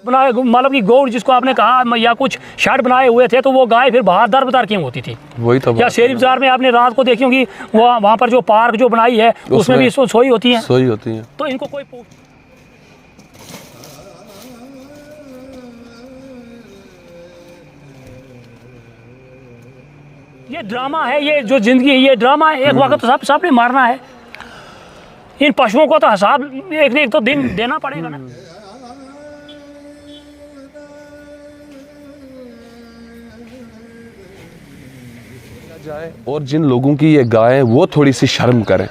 बनाए मतलब कि गौड़ जिसको आपने कहा या कुछ शेड बनाए हुए थे, तो वो गाय फिर बाहर दर बदर क्यों होती थी? वही तो या शेरी बाजार में आपने रात को देखी होगी, वहाँ पर जो पार्क जो बनाई है उसमें भी सोई होती है। तो इनको कोई ये ड्रामा है, ये जो जिंदगी है ये ड्रामा है। एक वक्त तो सबने मारना है। इन पशुओं को तो हिसाब एक तो दिन देना पड़ेगा ना। जाए और जिन लोगों की ये गाय है वो थोड़ी सी शर्म करें।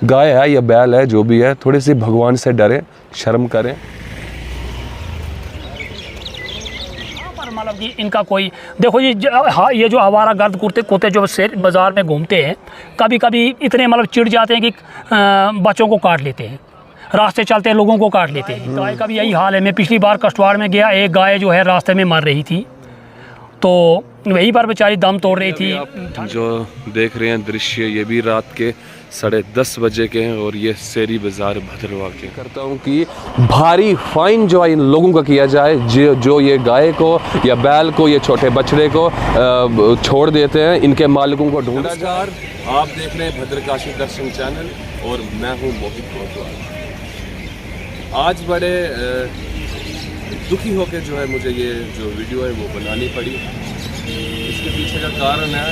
गाय है या बैल है जो भी है, थोड़ी सी भगवान से डरें, शर्म करें। मतलब कि इनका कोई देखो जी, ये जो आवारा गर्द कुत्ते जो शेर बाज़ार में घूमते हैं, कभी कभी इतने मतलब चिढ़ जाते हैं कि बच्चों को काट लेते हैं, रास्ते चलते हैं लोगों को काट लेते हैं। गाय का भी यही हाल है। मैं पिछली बार कष्टवाड़ में गया, एक गाय जो है रास्ते में मर रही थी, तो वहीं पर बेचारी दम तोड़ रही थी। आप जो देख रहे हैं दृश्य, ये भी रात के 10:30 बजे के हैं और ये शेरी बाज़ार भद्रवाह के। करता हूँ कि भारी फाइन जो है इन लोगों का किया जाए जो ये गाय को या बैल को, ये छोटे बछड़े को छोड़ देते हैं। इनके मालिकों को ढूंढा जाए। आप देख रहे हैं भद्रकाशी दर्शन चैनल और मैं हूँ मोहित कोतवाल। आज बड़े दुखी होकर जो है मुझे ये जो वीडियो है वो बनानी पड़ी। इसके पीछे का कारण है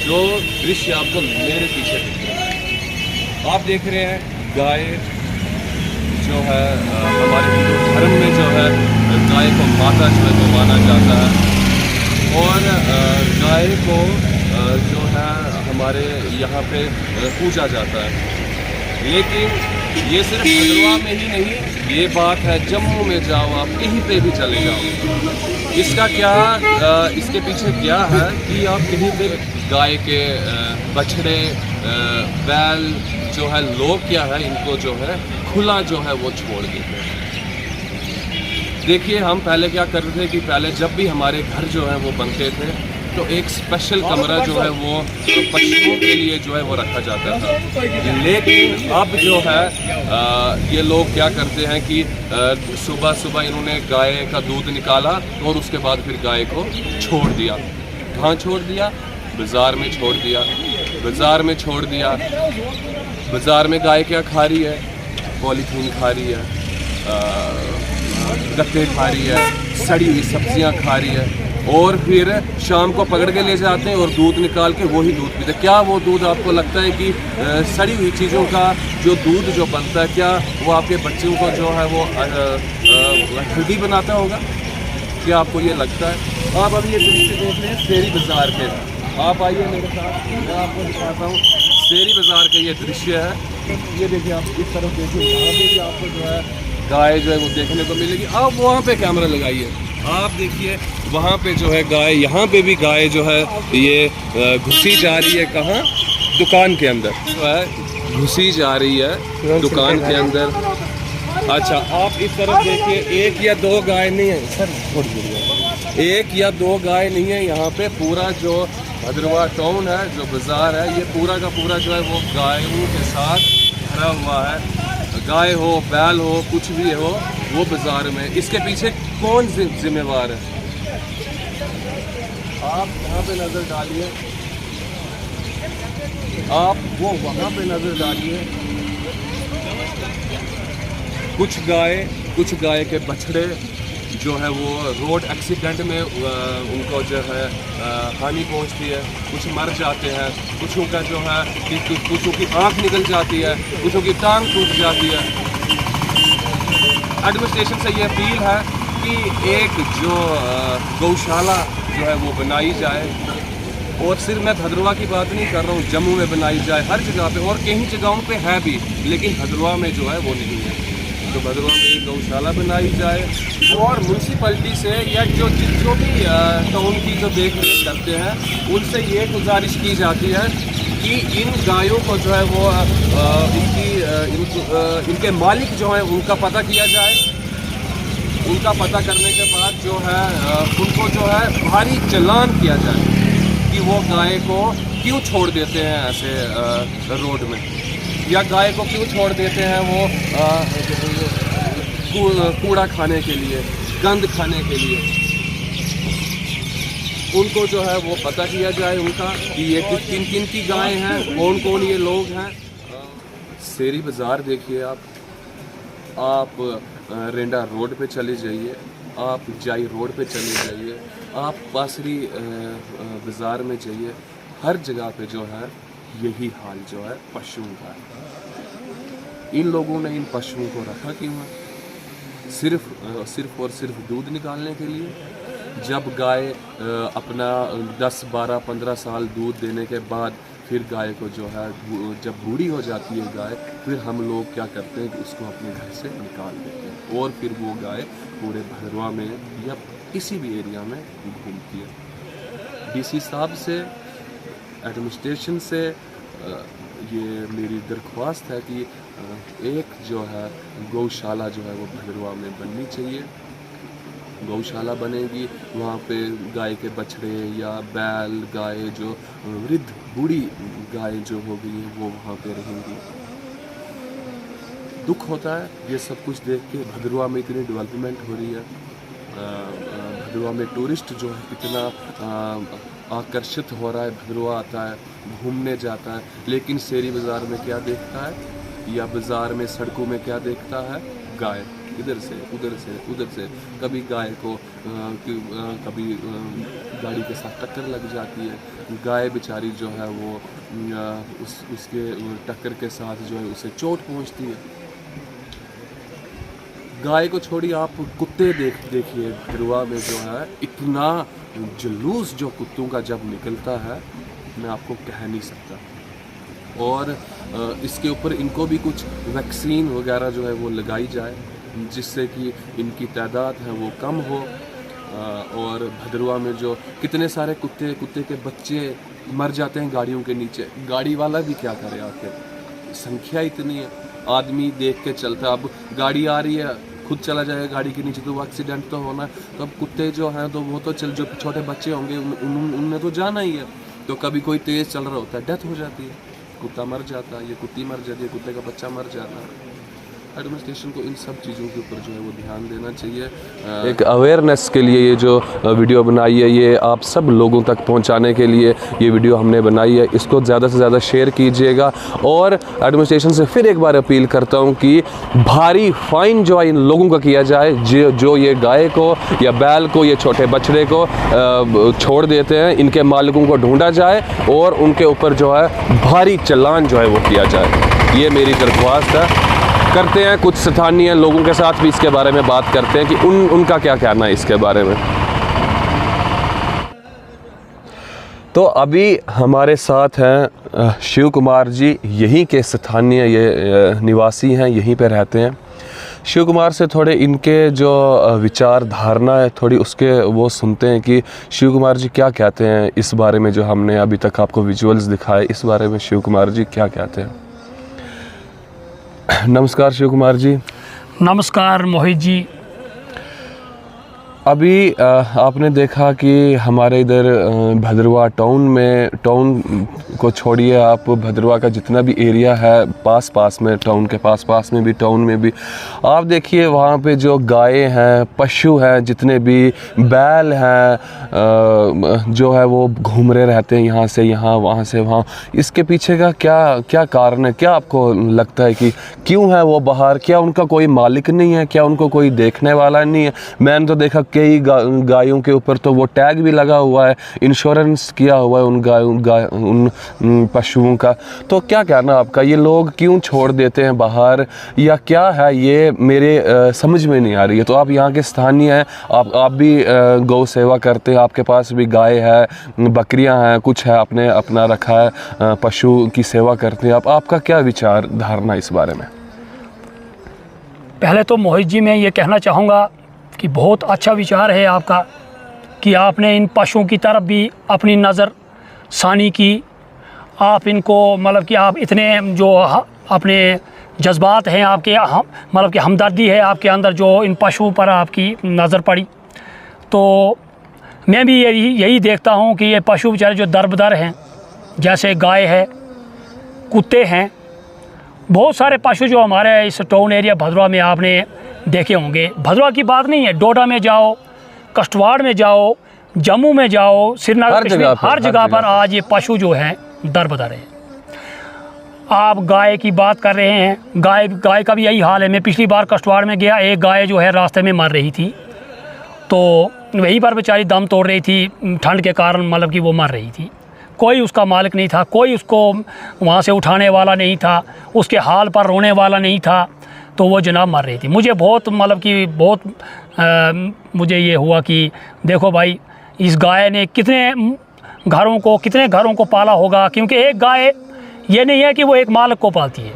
जो दृश्य आपको मेरे पीछे दिख रहा है। आप देख रहे हैं गाय जो है हमारे हिंदू धर्म में जो है गाय को माता जो है वो माना जाता है और गाय को जो है हमारे यहाँ पे पूजा जाता है। लेकिन ये सिर्फ भद्रवाह में ही नहीं, ये बात है जम्मू में जाओ, आप कहीं पे भी चले जाओ। इसका क्या इसके पीछे क्या है कि आप कहीं पे गाय के बछड़े बैल जो है लोग क्या है इनको जो है खुला जो है वो छोड़ देते हैं। देखिए हम पहले क्या करते थे कि पहले जब भी हमारे घर जो है वो बनते थे तो एक स्पेशल कमरा जो है वो पशुओं के लिए जो है वो रखा जाता था। लेकिन अब जो है ये लोग क्या करते हैं कि सुबह सुबह इन्होंने गाय का दूध निकाला और उसके बाद फिर गाय को छोड़ दिया। कहाँ छोड़ दिया? बाज़ार में छोड़ दिया। बाज़ार में छोड़ दिया। बाज़ार में गाय क्या खा रही है? पॉलीथीन खा रही है, गत्ते खा रही है, सड़ी हुई सब्जियां खा रही है और फिर शाम को पकड़ के ले जाते हैं और दूध निकाल के वही दूध पीते। क्या वो दूध आपको लगता है कि सड़ी हुई चीज़ों का जो दूध जो बनता है क्या वो आपके बच्चों को जो है वो हेल्दी बनाता होगा? क्या आपको ये लगता है? आप अभी ये दृश्य देख रहे हैं शेरी बाज़ार के। आप आइए मेरे साथ, मैं आपको दिखाता हूँ शेरी बाज़ार का ये दृश्य है। ये देखिए आप इस तरफ देखिए, यहाँ पे भी आपको जो है गाय जो है वो देखने को मिलेगी। आप वहाँ पे कैमरा लगाइए, आप देखिए वहाँ पे जो है गाय, यहाँ पे भी गाय जो है ये घुसी जा रही है। कहाँ? दुकान के अंदर जो है घुसी जा रही है दुकान के अंदर। अच्छा आप इस तरफ देखिए, एक या दो गाय नहीं है सर, एक या दो गाय नहीं है यहाँ पे। पूरा जो भद्रवाह टाउन है, जो बाज़ार है, ये पूरा का पूरा जो है वो गायों के साथ भरा हुआ है। गाय हो बैल हो कुछ भी हो वो बाज़ार में। इसके पीछे कौन जिम्मेवार है? आप यहाँ पे नज़र डालिए, आप वो वहाँ पे नज़र डालिए। कुछ गाय के बछड़े जो है वो रोड एक्सीडेंट में उनको जो है हानि पहुंचती है, कुछ मर जाते हैं, कुछों का जो है कुछों की आँख निकल जाती है, कुछों की टांग टूट जाती है। एडमिनिस्ट्रेशन से ये अपील है कि एक जो गौशाला जो है वो बनाई जाए, और सिर्फ मैं भद्रवाह की बात नहीं कर रहा हूँ, जम्मू में बनाई जाए, हर जगह पे, और कई जगहों पे है भी, लेकिन भद्रवाह में जो है वो नहीं है। तो भद्रवाह में एक गौशाला बनाई जाए और म्यूनसिपलिटी से या जो भी टाउन की जो देख रेख करते हैं उनसे ये गुजारिश की जाती है कि इन गायों को जो है वो इनके मालिक जो हैं उनका पता किया जाए। उनका पता करने के बाद जो है उनको जो है भारी चालान किया जाए कि वो गाय को क्यों छोड़ देते हैं ऐसे रोड में, या गाय को क्यों छोड़ देते हैं वो कूड़ा खाने के लिए। गंद खाने के लिए। उनको जो है वो पता किया जाए उनका कि ये किन किन की गायें हैं, कौन कौन ये लोग हैं। शेरी बाज़ार देखिए आप रेंडा रोड पे चले जाइए, आप जाई रोड पे चले जाइए, आप पासरी बाज़ार में जाइए, हर जगह पे जो है यही हाल जो है पशुओं का है। इन लोगों ने इन पशुओं को रखा क्यों है? सिर्फ और सिर्फ दूध निकालने के लिए। जब गाय अपना 10, 12, 15 साल दूध देने के बाद फिर गाय को जो है जब बूढ़ी हो जाती है गाय, फिर हम लोग क्या करते हैं कि उसको अपने घर से निकाल देते हैं और फिर वो गाय पूरे भदरवा में या किसी भी एरिया में घूमती है। डीसी साहब से, एडमिनिस्ट्रेशन से ये मेरी दरख्वास्त है कि एक जो है गौशाला जो है वो भदरवा में बननी चाहिए। गौशाला बनेगी, वहाँ पे गाय के बछड़े या बैल गाय जो वृद्ध बूढ़ी गाय जो हो गई है वो वहाँ पे रहेंगी। दुख होता है ये सब कुछ देख के। भदरवा में इतनी डेवलपमेंट हो रही है, भदरवा में टूरिस्ट जो है इतना आकर्षित हो रहा है, भदरवा आता है, घूमने जाता है, लेकिन शेरी बाज़ार में क्या देखता है या बाज़ार में सड़कों में क्या देखता है? गाय इधर से उधर से उधर से। कभी गाय को कभी गाड़ी के साथ टक्कर लग जाती है, गाय बेचारी जो है वो उसके टक्कर के साथ जो है उसे चोट पहुंचती है। गाय को छोड़िए, आप कुत्ते देखिए भदरवा में जो है इतना जुलूस जो कुत्तों का जब निकलता है मैं आपको कह नहीं सकता। और इसके ऊपर इनको भी कुछ वैक्सीन वगैरह जो है वो लगाई जाए जिससे कि इनकी तादाद है वो कम हो। और भदरवा में जो कितने सारे कुत्ते के बच्चे मर जाते हैं गाड़ियों के नीचे, गाड़ी वाला भी क्या करे आखिर? संख्या इतनी है, आदमी देख के चलता है। अब गाड़ी आ रही है, खुद चला जाएगा गाड़ी के नीचे तो वो एक्सीडेंट तो होना है। तो अब कुत्ते जो हैं तो वो तो जो छोटे बच्चे होंगे उनने तो जाना ही है। तो कभी कोई तेज़ चल रहा होता है, डेथ हो जाती है, कुत्ता मर जाता है, ये कुत्ती मर जाती है, कुत्ते का बच्चा मर जाता है। एडमिनिस्ट्रेशन को इन सब चीज़ों के ऊपर जो है वो ध्यान देना चाहिए। एक अवेयरनेस के लिए ये जो वीडियो बनाई है ये आप सब लोगों तक पहुंचाने के लिए ये वीडियो हमने बनाई है। इसको ज़्यादा से ज़्यादा शेयर कीजिएगा और एडमिनिस्ट्रेशन से फिर एक बार अपील करता हूं कि भारी फाइन जो है इन लोगों का किया जाए जो ये गाय को या बैल को या छोटे बछड़े को छोड़ देते हैं। इनके मालिकों को ढूंढा जाए और उनके ऊपर जो है भारी चालान जो है वो किया जाए। ये मेरी दरख्वास्त है। करते हैं कुछ स्थानीय लोगों के साथ भी इसके बारे में बात करते हैं कि उनका क्या कहना है इसके बारे में। तो अभी हमारे साथ हैं शिव कुमार जी, यहीं के स्थानीय ये निवासी हैं, यहीं पे रहते हैं। शिव कुमार से थोड़े इनके जो विचार धारणा है थोड़ी उसके वो सुनते हैं कि शिव कुमार जी क्या कहते हैं इस बारे में। जो हमने अभी तक आपको विजुअल्स दिखाए इस बारे में शिव कुमार जी क्या कहते हैं। नमस्कार शिव कुमार जी। नमस्कार मोहित जी। अभी आपने देखा कि हमारे इधर भदरवा टाउन को छोड़िए, आप भदरवा का जितना भी एरिया है पास में, टाउन के पास में भी, टाउन में भी आप देखिए वहाँ पे जो गायें हैं, पशु हैं, जितने भी बैल हैं जो है वो घूम रहे रहते हैं यहाँ से यहाँ, वहाँ से वहाँ। इसके पीछे का क्या कारण है? क्या आपको लगता है कि क्यों है वो बाहर? क्या उनका कोई मालिक नहीं है? क्या उनको कोई देखने वाला नहीं है? मैंने तो देखा कई गायों के ऊपर तो वो टैग भी लगा हुआ है, इंश्योरेंस किया हुआ है उन पशुओं का। तो क्या कहना आपका, ये लोग क्यों छोड़ देते हैं बाहर या क्या है ये मेरे समझ में नहीं आ रही है। तो आप यहाँ के स्थानीय हैं, आप भी गौ सेवा करते हैं, आपके पास भी गाय है, बकरियां हैं, कुछ है, आपने अपना रखा है, पशु की सेवा करते हैं। आपका क्या विचार धारणा इस बारे में? पहले तो मोहित जी मैं ये कहना चाहूँगा कि बहुत अच्छा विचार है आपका कि आपने इन पशुओं की तरफ भी अपनी नज़र सानी की। आप इनको मतलब कि आप इतने जो अपने जज्बात हैं आपके, मतलब कि हमदर्दी है आपके अंदर जो इन पशुओं पर आपकी नज़र पड़ी। तो मैं भी यही देखता हूँ कि ये पशु बेचारे जो दरबदर हैं, जैसे गाय है, कुत्ते हैं, बहुत सारे पशु जो हमारे इस टाउन एरिया भदरवा में आपने देखे होंगे। भद्रवाह की बात नहीं है, डोडा में जाओ, कष्टवाड़ में जाओ, जम्मू में जाओ, श्रीनगर, हर जगह पर आज ये पशु जो हैं दर बदर हैं। आप गाय की बात कर रहे हैं, गाय का भी यही हाल है। मैं पिछली बार कष्टवाड़ में गया, एक गाय जो है रास्ते में मर रही थी, तो वहीं पर बेचारी दम तोड़ रही थी ठंड के कारण, मतलब कि वो मर रही थी। कोई उसका मालिक नहीं था, कोई उसको वहाँ से उठाने वाला नहीं था, उसके हाल पर रोने वाला नहीं था, तो वो जनाब मर रही थी। मुझे बहुत मतलब कि बहुत मुझे ये हुआ कि देखो भाई, इस गाय ने कितने घरों को पाला होगा, क्योंकि एक गाय ये नहीं है कि वो एक मालिक को पालती है।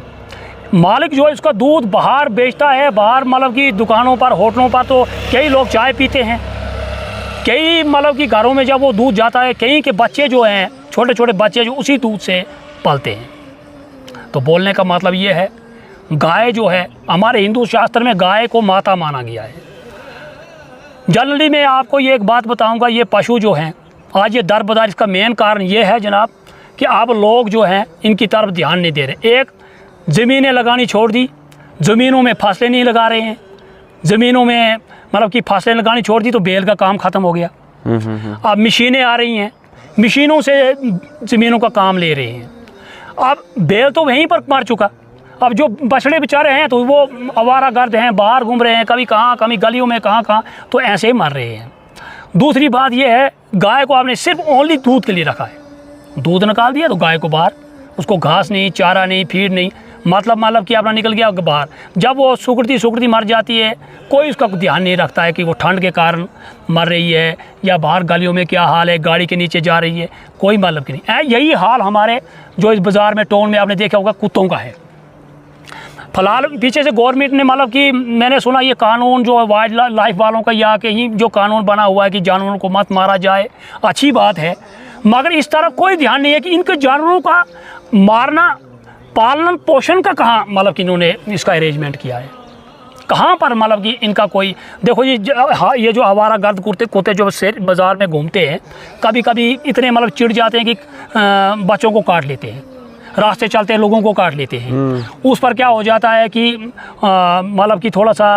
मालिक जो है इसका दूध बाहर बेचता है, बाहर मतलब कि दुकानों पर, होटलों पर तो कई लोग चाय पीते हैं, कई मतलब कि घरों में जब वो दूध जाता है, कई के बच्चे जो हैं, छोटे छोटे बच्चे जो उसी दूध से पलते हैं। तो बोलने का मतलब ये है, गाय जो है हमारे हिंदू शास्त्र में गाय को माता माना गया है। जनरली मैं आपको ये एक बात बताऊंगा, ये पशु जो हैं आज ये दर बदर, इसका मेन कारण ये है जनाब कि आप लोग जो हैं इनकी तरफ ध्यान नहीं दे रहे। एक, ज़मीनें लगानी छोड़ दी, ज़मीनों में फसलें नहीं लगा रहे हैं, ज़मीनों में मतलब कि फसलें लगानी छोड़ दी तो बेल का काम ख़त्म हो गया। अब मशीनें आ रही हैं, मशीनों से ज़मीनों का काम ले रहे हैं। अब बेल तो वहीं पर मर चुका, अब जो बछड़े बेचारे हैं तो वो आवारा गर्द हैं, बाहर घूम रहे हैं, कभी कहाँ, कभी गलियों में, कहाँ, तो ऐसे ही मर रहे हैं। दूसरी बात ये है, गाय को आपने सिर्फ ओनली दूध के लिए रखा है, दूध निकाल दिया तो गाय को बाहर, उसको घास नहीं, चारा नहीं, फीड नहीं, मतलब कि अपना निकल गया बाहर। जब वो सुकड़ती मर जाती है, कोई उसका ध्यान नहीं रखता है कि वो ठंड के कारण मर रही है या बाहर गलियों में क्या हाल है, गाड़ी के नीचे जा रही है, कोई मतलब की नहीं। यही हाल हमारे जो इस बाज़ार में टाउन में आपने देखा होगा कुत्तों का है। फिलहाल पीछे से गवर्नमेंट ने मतलब कि मैंने सुना ये कानून जो वाइल्ड लाइफ वालों का या के ही जो कानून बना हुआ है कि जानवरों को मत मारा जाए, अच्छी बात है, मगर इस तरफ कोई ध्यान नहीं है कि इनके जानवरों का मारना, पालन पोषण का कहाँ मतलब कि इन्होंने इसका अरेंजमेंट किया है, कहाँ पर मतलब कि इनका कोई। देखो ये जो आवारा गर्द कुत्ते जो बाज़ार में घूमते हैं, कभी कभी इतने मतलब चिढ़ जाते हैं कि बच्चों को काट लेते हैं, रास्ते चलते लोगों को काट लेते हैं। उस पर क्या हो जाता है कि मतलब कि थोड़ा सा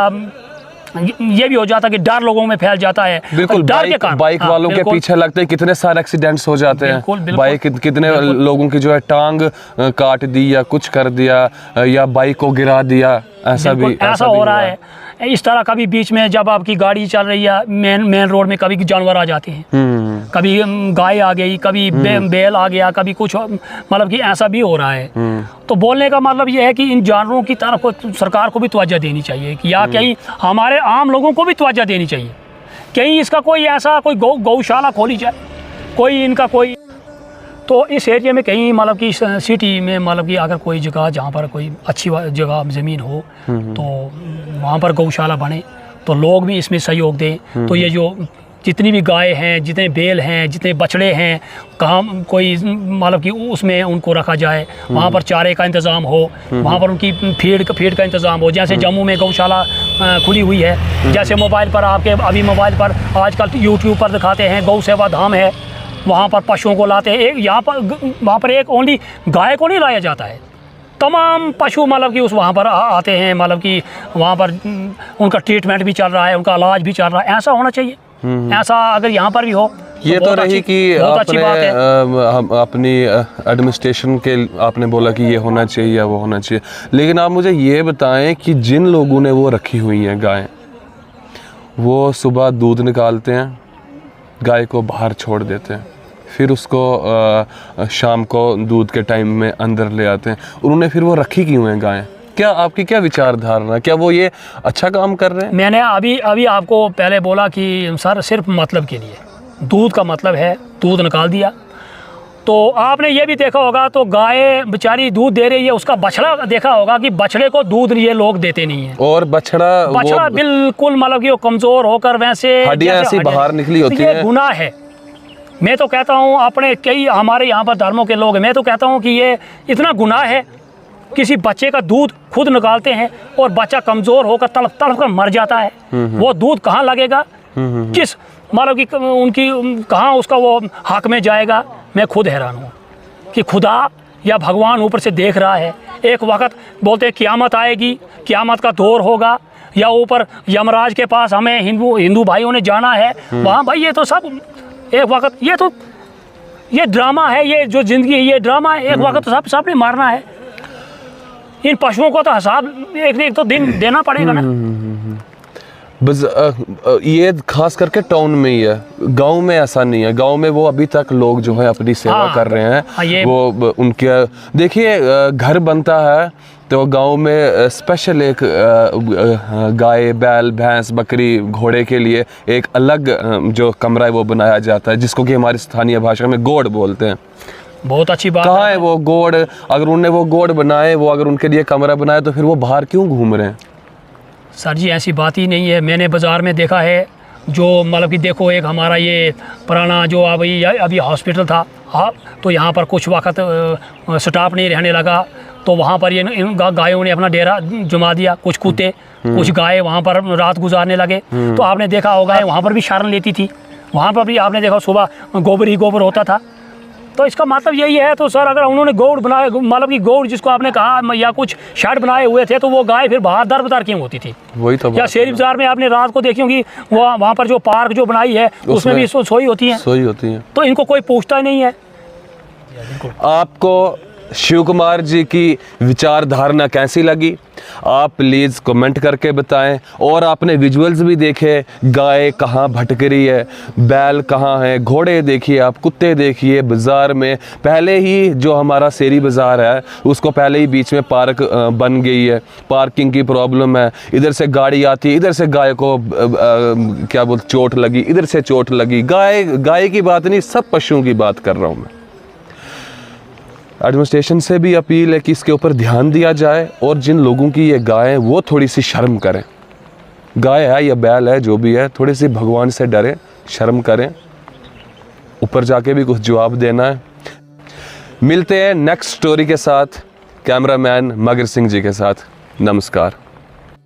ये भी हो जाता है कि डर लोगों में फैल जाता है। बिल्कुल, डर के कारण बाइक वालों के पीछे लगते हैं, कितने सारे एक्सीडेंट्स हो जाते हैं। बाइक कितने लोगों की जो है टांग काट दी या कुछ कर दिया या बाइक को गिरा दिया, ऐसा हो रहा है। इस तरह कभी बीच में जब आपकी गाड़ी चल रही है मेन रोड में, कभी जानवर आ जाते हैं, कभी गाय आ गई, कभी बैल आ गया, कभी कुछ मतलब कि ऐसा भी हो रहा है। तो बोलने का मतलब ये है कि इन जानवरों की तरफ सरकार को भी तवज्जो देनी चाहिए कि या कहीं हमारे आम लोगों को भी तवज्जो देनी चाहिए, कहीं इसका कोई ऐसा कोई गौशाला खोली जाए, कोई इनका कोई। तो इस एरिया में कहीं मतलब कि सिटी में मतलब कि अगर कोई जगह जहाँ पर कोई अच्छी जगह ज़मीन हो तो वहाँ पर गौशाला बने, तो लोग भी इसमें सहयोग दें। तो ये जो जितनी भी गाय हैं, जितने बैल हैं, जितने बछड़े हैं, कहाँ कोई मतलब कि उसमें उनको रखा जाए, वहाँ पर चारे का इंतज़ाम हो, वहाँ पर उनकी फीड का इंतज़ाम हो। जैसे जम्मू में गौशाला खुली हुई है, जैसे मोबाइल पर आपके अभी मोबाइल पर आजकल यूट्यूब पर दिखाते हैं गौ सेवा धाम है, वहाँ पर पशुओं को लाते हैं। एक यहाँ पर वहाँ पर एक ओनली गाय को नहीं लाया जाता है, तमाम पशु मतलब कि उस वहाँ पर आते हैं, मतलब कि वहाँ पर उनका ट्रीटमेंट भी चल रहा है, उनका इलाज भी चल रहा है। ऐसा होना चाहिए, ऐसा अगर यहाँ पर भी हो ये तो रही कि आपने अपनी एडमिनिस्ट्रेशन के आपने बोला कि ये होना चाहिए या वो होना चाहिए, लेकिन आप मुझे ये बताएं कि जिन लोगों ने वो रखी हुई हैं गायें, वो सुबह दूध निकालते हैं, गाय को बाहर छोड़ देते हैं, फिर उसको शाम को दूध के टाइम में अंदर ले आते हैं, उन्होंने फिर वो रखी क्यों हैं गायें? क्या आपकी क्या विचारधारा है, क्या वो ये अच्छा काम कर रहे हैं? मैंने अभी आपको पहले बोला कि सर सिर्फ मतलब के लिए, दूध का मतलब है, दूध निकाल दिया। तो आपने ये भी देखा होगा, तो गाय बेचारी दूध दे रही है, उसका बछड़ा देखा होगा कि बछड़े को दूध ये लोग देते नहीं हैं, और बछड़ा बिल्कुल मतलब कि वो कमज़ोर होकर वैसे हड्डियां ऐसी बाहर निकली होती हैं। गुनाह है। मैं तो कहता हूँ, अपने कई हमारे यहाँ पर धर्मों के लोग हैं, मैं तो कहता हूँ कि ये इतना गुनाह है, किसी बच्चे का दूध खुद निकालते हैं और बच्चा कमज़ोर होकर तड़प कर मर जाता है, वो दूध कहाँ लगेगा, किस मतलब कि उनकी कहाँ उसका वो हक में जाएगा। मैं खुद हैरान हूँ कि खुदा या भगवान ऊपर से देख रहा है। एक वक्त बोलते हैं क़यामत आएगी, क़यामत का दौर होगा, या ऊपर यमराज के पास हमें हिंदू भाइयों ने जाना है, वहाँ भाई ये तो सब एक वक्त, ये ड्रामा है, ये जो ज़िंदगी है ये ड्रामा है, एक वक्त तो सब ने मारना है। इन पशुओं को तो हिसाब एक तो दिन देना पड़ेगा ना। बस ये खास करके टाउन में ही है, गांव में ऐसा नहीं है। गांव में वो अभी तक लोग जो है अपनी सेवा कर रहे हैं। वो उनके देखिए घर बनता है तो गांव में स्पेशल एक गाय, बैल, भैंस, बकरी, घोड़े के लिए एक अलग जो कमरा है वो बनाया जाता है, जिसको कि हमारी स्थानीय भाषा में गोड़ बोलते हैं। बहुत अच्छी बात कहाँ है वो गोड़? अगर उन्होंने वो गोड़ बनाए, वो अगर उनके लिए कमरा बनाए, तो फिर वो बाहर क्यों घूम रहे हैं? सर जी ऐसी बात ही नहीं है। मैंने बाज़ार में देखा है, जो मतलब कि देखो एक हमारा ये पुराना जो अभी हॉस्पिटल था, हाँ, तो यहाँ पर कुछ वक्त स्टाफ नहीं रहने लगा, तो वहाँ पर ये इन गायों ने अपना डेरा जमा दिया। कुछ कुत्ते, कुछ गाय वहाँ पर रात गुजारने लगे। तो आपने देखा होगा वहाँ पर भी शरण लेती थी, वहाँ पर भी आपने देखा सुबह गोबर ही गोबर होता था। तो इसका मतलब यही है। तो सर अगर उन्होंने गौड़ बनाए, मतलब कि गौड़ जिसको आपने कहा, या कुछ शेड बनाए हुए थे, तो वो गाय फिर बाहर दर बदर क्यों होती थी? वही तो। या शेरी बाजार में आपने रात को देखी होगी, वहाँ पर जो पार्क जो बनाई है उसमें भी सोई होती है। तो इनको कोई पूछता ही नहीं है। आपको शिव कुमार जी की विचार धारणा कैसी लगी? आप प्लीज़ कमेंट करके बताएं। और आपने विजुअल्स भी देखे, गाय कहाँ भटक रही है, बैल कहाँ है, घोड़े देखिए आप, कुत्ते देखिए बाज़ार में। पहले ही जो हमारा शेरी बाज़ार है उसको पहले ही बीच में पार्क बन गई है, पार्किंग की प्रॉब्लम है। इधर से गाड़ी आती है, इधर से गाय को क्या बोलते चोट लगी, इधर से चोट लगी। गाय की बात नहीं, सब पशुओं की बात कर रहा हूँ मैं। एडमिनिस्ट्रेशन से भी अपील है कि इसके ऊपर ध्यान दिया जाए, और जिन लोगों की ये गाय है वो थोड़ी सी शर्म करें। गाय है या बैल है, जो भी है, थोड़ी सी भगवान से डरें, शर्म करें। ऊपर जाके भी कुछ जवाब देना है। मिलते हैं नेक्स्ट स्टोरी के साथ, कैमरामैन मगर सिंह जी के साथ। नमस्कार।